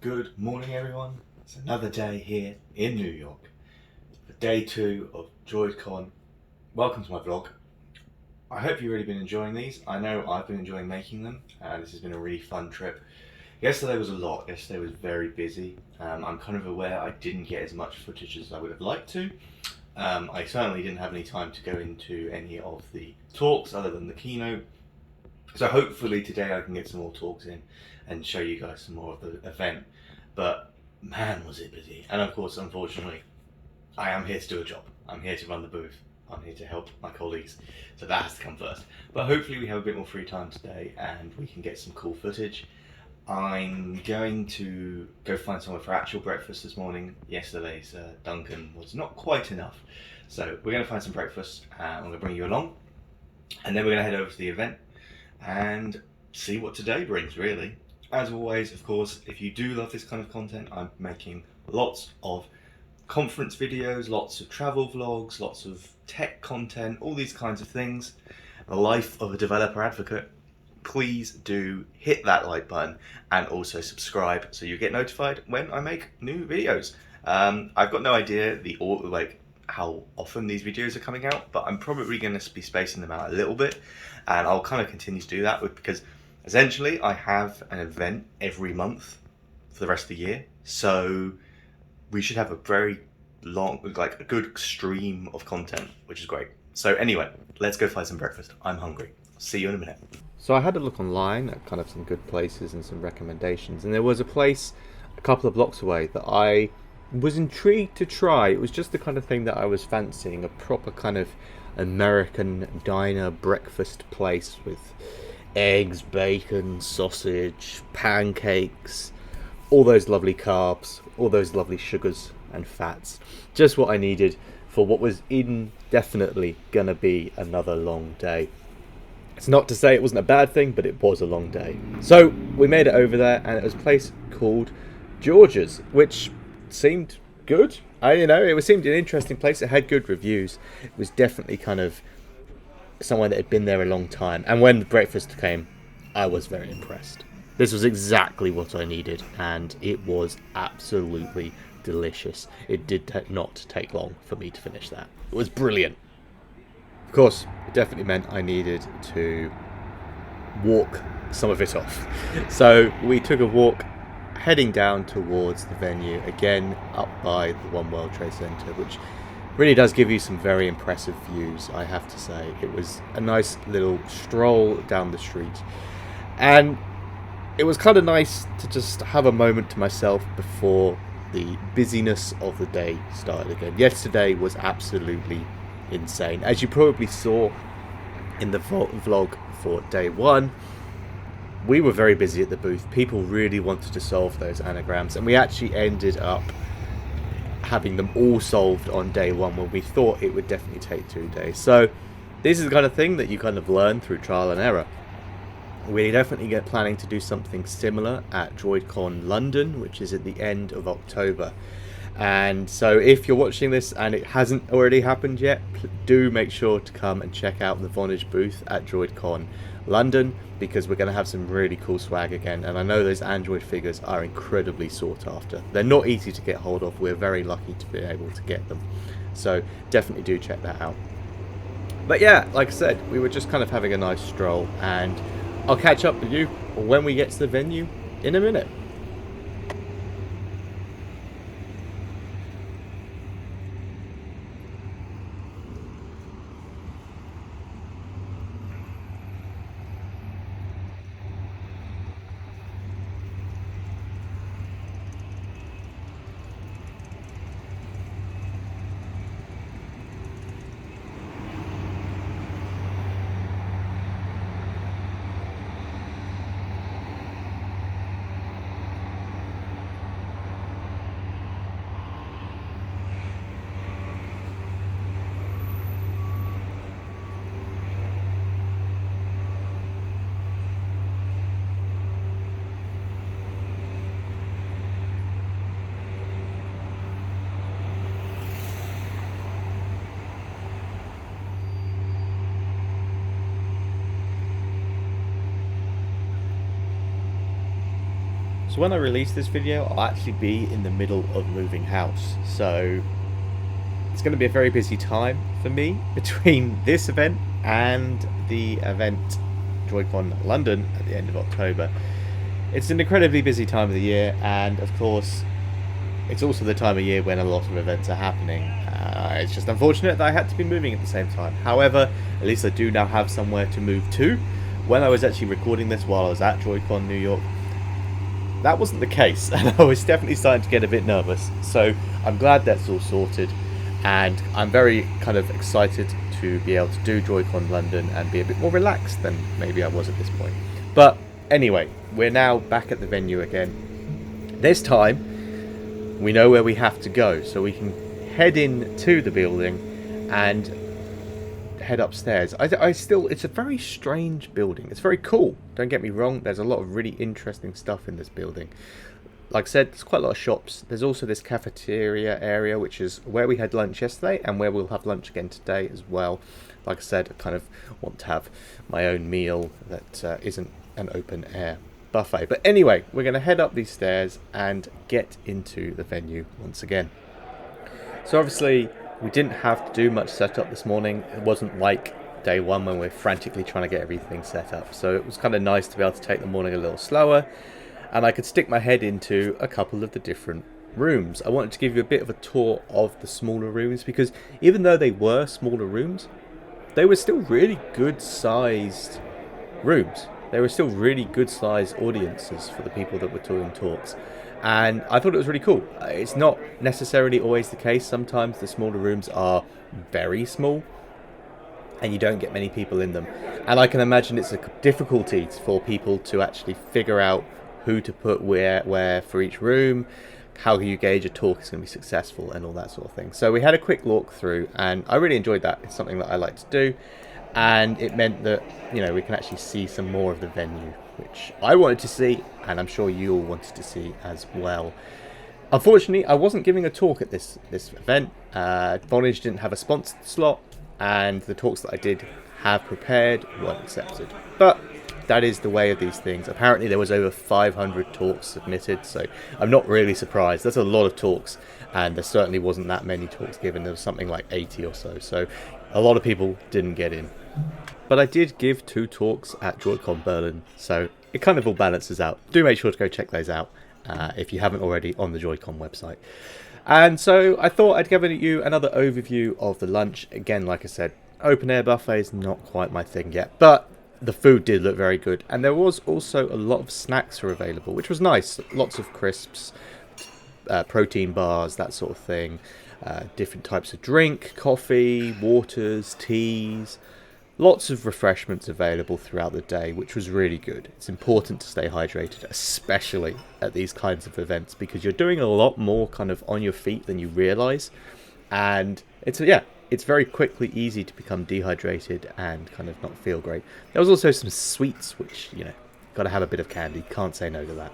Good morning, everyone. It's another day here in New York for day 2 of DroidCon. Welcome to my vlog. I hope you've really been enjoying these. I know I've been enjoying making them. This has been a really fun trip. Yesterday was a lot. Yesterday was very busy. I'm kind of aware I didn't get as much footage as I would have liked to. I certainly didn't have any time to go into any of the talks other than the keynote. So hopefully today I can get some more talks in and show you guys some more of the event. But man, was it busy. And of course, unfortunately, I am here to do a job. I'm here to run the booth. I'm here to help my colleagues. So that has to come first. But hopefully we have a bit more free time today and we can get some cool footage. I'm going to go find somewhere for actual breakfast this morning. Yesterday's Dunkin' was not quite enough. So we're going to find some breakfast and I'm going to bring you along. And then we're going to head over to the event and see what today brings, really. As always, of course, if you do love this kind of content, I'm making lots of conference videos, lots of travel vlogs, lots of tech content, all these kinds of things. The life of a developer advocate. Please do hit that like button and also subscribe so you get notified when I make new videos. I've got no idea how often these videos are coming out, but I'm probably going to be spacing them out a little bit, and I'll kind of continue to do that because essentially I have an event every month for the rest of the year, so we should have a very long, a good stream of content, which is great. So anyway, let's go find some breakfast. I'm hungry. See you in a minute. So I had a look online at kind of some good places and some recommendations, and there was a place a couple of blocks away that I was intrigued to try. It was just the kind of thing that I was fancying, a proper kind of American diner breakfast place with eggs, bacon, sausage, pancakes, all those lovely carbs, all those lovely sugars and fats. Just what I needed for what was indefinitely gonna be another long day. It's not to say it wasn't a bad thing, but it was a long day. So we made it over there, and it was a place called George's, which seemed good. It seemed an interesting place. It had good reviews. It was definitely kind of someone that had been there a long time. And when the breakfast came, I was very impressed. This was exactly what I needed, and it was absolutely delicious. It did not take long for me to finish that. It was brilliant. Of course, it definitely meant I needed to walk some of it off. So we took a walk heading down towards the venue, again up by the One World Trade Center, which really does give you some very impressive views, I have to say. It was a nice little stroll down the street, and it was kind of nice to just have a moment to myself before the busyness of the day started again. Yesterday was absolutely insane. As you probably saw in the vlog for day 1, we were very busy at the booth. People really wanted to solve those anagrams, and we actually ended up having them all solved on day 1 when we thought it would definitely take 2 days. So this is the kind of thing that you kind of learn through trial and error. We're definitely planning to do something similar at DroidCon London, which is at the end of October. And so if you're watching this and it hasn't already happened yet, do make sure to come and check out the Vonage booth at DroidCon London, because we're going to have some really cool swag again. And I know those Android figures are incredibly sought after. They're not easy to get hold of. We're very lucky to be able to get them. So definitely do check that out. But yeah, like I said, we were just kind of having a nice stroll, and I'll catch up with you when we get to the venue in a minute. So when I release this video, I'll actually be in the middle of moving house. So it's going to be a very busy time for me between this event and the event DroidCon London at the end of October. It's an incredibly busy time of the year, and of course it's also the time of year when a lot of events are happening. It's just unfortunate that I had to be moving at the same time. However, at least I do now have somewhere to move to. When I was actually recording this while I was at DroidCon New York, that wasn't the case, and I was definitely starting to get a bit nervous. So I'm glad that's all sorted, and I'm very kind of excited to be able to do DroidCon London and be a bit more relaxed than maybe I was at this point. But anyway, we're now back at the venue again. This time we know where we have to go, so we can head in to the building and head upstairs. I still, it's a very strange building. It's very cool, don't get me wrong. There's a lot of really interesting stuff in this building. Like I said, there's quite a lot of shops. There's also this cafeteria area, which is where we had lunch yesterday and where we'll have lunch again today as well. Like I said, I kind of want to have my own meal that isn't an open air buffet. But anyway, we're going to head up these stairs and get into the venue once again. So obviously we didn't have to do much setup this morning. It wasn't like day one when we're frantically trying to get everything set up. So it was kind of nice to be able to take the morning a little slower, and I could stick my head into a couple of the different rooms. I wanted to give you a bit of a tour of the smaller rooms, because even though they were smaller rooms, they were still really good sized rooms. They were still really good sized audiences for the people that were doing talks. And I thought it was really cool. It's not necessarily always the case. Sometimes the smaller rooms are very small and you don't get many people in them. And I can imagine it's a difficulty for people to actually figure out who to put where for each room, how you gauge a talk is going to be successful, and all that sort of thing. So we had a quick walk through, and I really enjoyed that. It's something that I like to do, and it meant that, you know, we can actually see some more of the venue, which I wanted to see, and I'm sure you all wanted to see as well. Unfortunately, I wasn't giving a talk at this event. Vonage didn't have a sponsored slot, and the talks that I did have prepared weren't accepted. But that is the way of these things. Apparently there was over 500 talks submitted, so I'm not really surprised. That's a lot of talks, and there certainly wasn't that many talks given. There was something like 80 or so, so a lot of people didn't get in. But I did give 2 talks at DroidCon Berlin, so it kind of all balances out. Do make sure to go check those out if you haven't already on the DroidCon website. And so I thought I'd give you another overview of the lunch. Again, like I said, open air buffet is not quite my thing yet, but the food did look very good. And there was also a lot of snacks were available, which was nice. Lots of crisps, protein bars, that sort of thing. Different types of drink, coffee, waters, teas. Lots of refreshments available throughout the day, which was really good. It's important to stay hydrated, especially at these kinds of events, because you're doing a lot more kind of on your feet than you realize. And it's very quickly easy to become dehydrated and kind of not feel great. There was also some sweets, which, you know, got to have a bit of candy. Can't say no to that.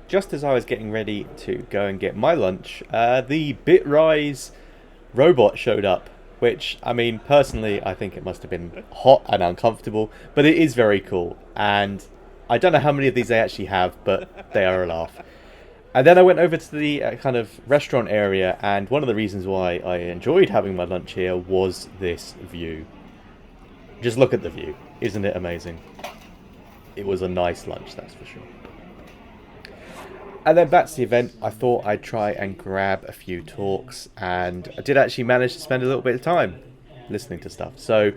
Just as I was getting ready to go and get my lunch, the Bitrise robot showed up. Which, I mean, personally, I think it must have been hot and uncomfortable, but it is very cool. And I don't know how many of these they actually have, but they are a laugh. And then I went over to the kind of restaurant area, and one of the reasons why I enjoyed having my lunch here was this view. Just look at the view. Isn't it amazing? It was a nice lunch, that's for sure. And then back to the event, I thought I'd try and grab a few talks, and I did actually manage to spend a little bit of time listening to stuff. So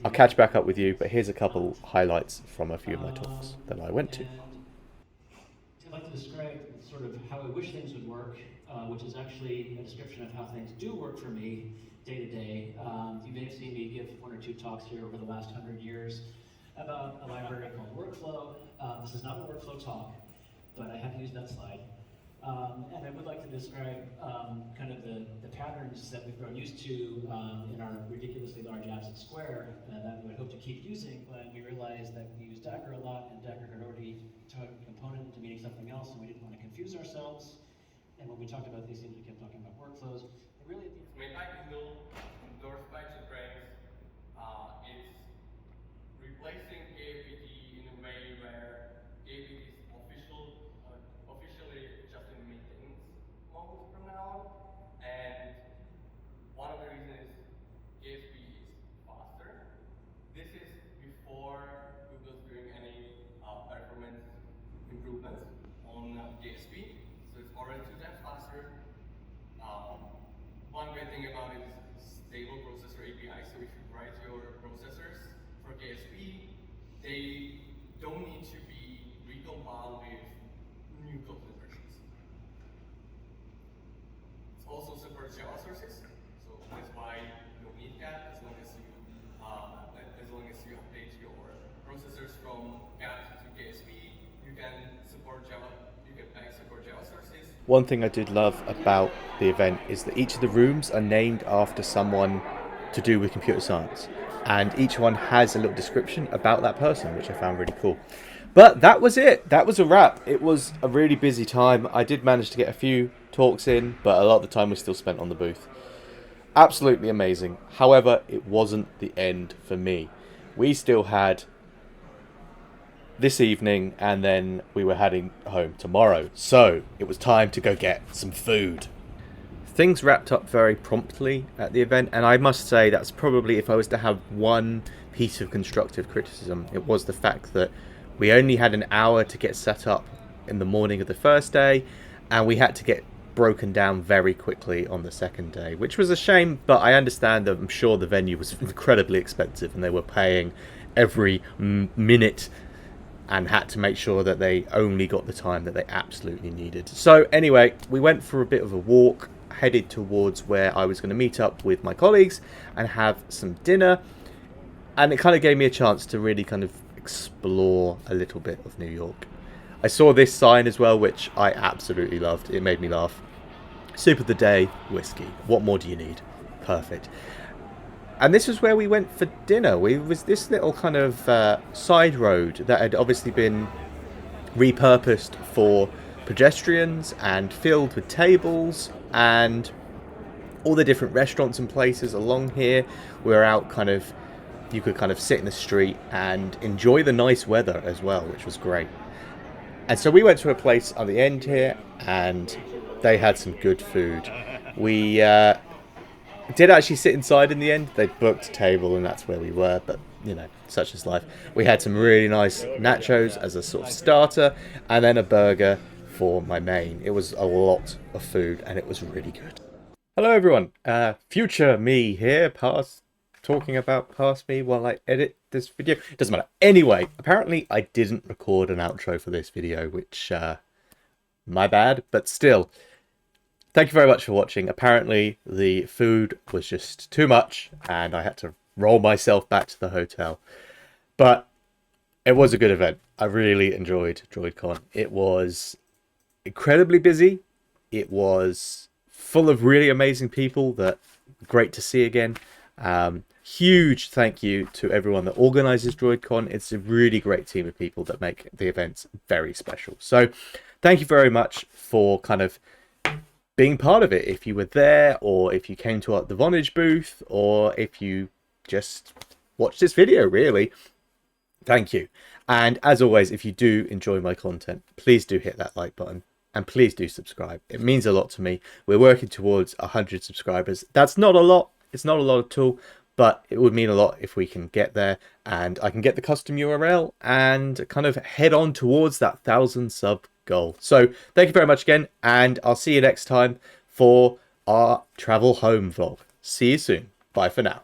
I'll catch back up with you, but here's a couple highlights from a few of my talks that I went to. I'd like to describe sort of how I wish things would work, which is actually a description of how things do work for me day to day. You may have seen me give 1 or 2 talks here over the last 100 years about a library called Workflow. This is not a workflow talk, but I have used that slide. And I would like to describe kind of the patterns that we've grown used to in our ridiculously large apps at Square that we would hope to keep using, but we realized that we use Dagger a lot, and Dagger had already turned a component into meaning something else, and we didn't want to confuse ourselves. And when we talked about these things, we kept talking about workflows. And really, Meta Kindle endorsed by Supreme, it's replacing AAPT in a way where AAPT is official great thing about it is stable processor API. So if you write your processors for KSP, they don't need to be recompiled with new coded versions. It also supports Java sources, so that's why you don't need cat as long as you update your processors from cat to KSP. You can support Java. You can support Java sources. One thing I did love about the event is that each of the rooms are named after someone to do with computer science, and each one has a little description about that person, which I found really cool. But that was it. That was a wrap. It was a really busy time. I did manage to get a few talks in, but a lot of the time was still spent on the booth. Absolutely amazing. However, it wasn't the end for me. We still had this evening, and then we were heading home tomorrow. So it was time to go get some food. Things wrapped up very promptly at the event, and I must say that's probably, if I was to have one piece of constructive criticism, it was the fact that we only had an hour to get set up in the morning of the first day, and we had to get broken down very quickly on the second day, which was a shame, but I understand that I'm sure the venue was incredibly expensive and they were paying every minute and had to make sure that they only got the time that they absolutely needed. So anyway, we went for a bit of a walk, headed towards where I was going to meet up with my colleagues and have some dinner, and it kind of gave me a chance to really kind of explore a little bit of New York. I saw this sign as well, which I absolutely loved. It made me laugh. Soup of the day, whiskey. What more do you need? Perfect. And this was where we went for dinner. It was this little kind of side road that had obviously been repurposed for pedestrians and filled with tables, and all the different restaurants and places along here were out kind of, you could kind of sit in the street and enjoy the nice weather as well, which was great. And so we went to a place on the end here, and they had some good food. We did actually sit inside in the end. They booked a table, and that's where we were, but you know, such is life. We had some really nice nachos as a sort of starter, and then a burger for my main. It was a lot of food, and it was really good. Hello everyone, future me here, talking about past me while I edit this video. Doesn't matter. Anyway, apparently I didn't record an outro for this video, which, my bad, but still, thank you very much for watching. Apparently the food was just too much, and I had to roll myself back to the hotel. But it was a good event. I really enjoyed DroidCon. It was incredibly busy. It was full of really amazing people that great to see again. Huge thank you to everyone that organizes DroidCon. It's a really great team of people that make the events very special. So thank you very much for kind of being part of it. If you were there, or if you came to the Vonage booth, or if you just watched this video, really, thank you. And as always, if you do enjoy my content, please do hit that like button. And please do subscribe. It means a lot to me. We're working towards 100 subscribers. That's not a lot. It's not a lot at all. But it would mean a lot if we can get there. And I can get the custom URL and kind of head on towards that 1,000 sub goal. So thank you very much again. And I'll see you next time for our travel home vlog. See you soon. Bye for now.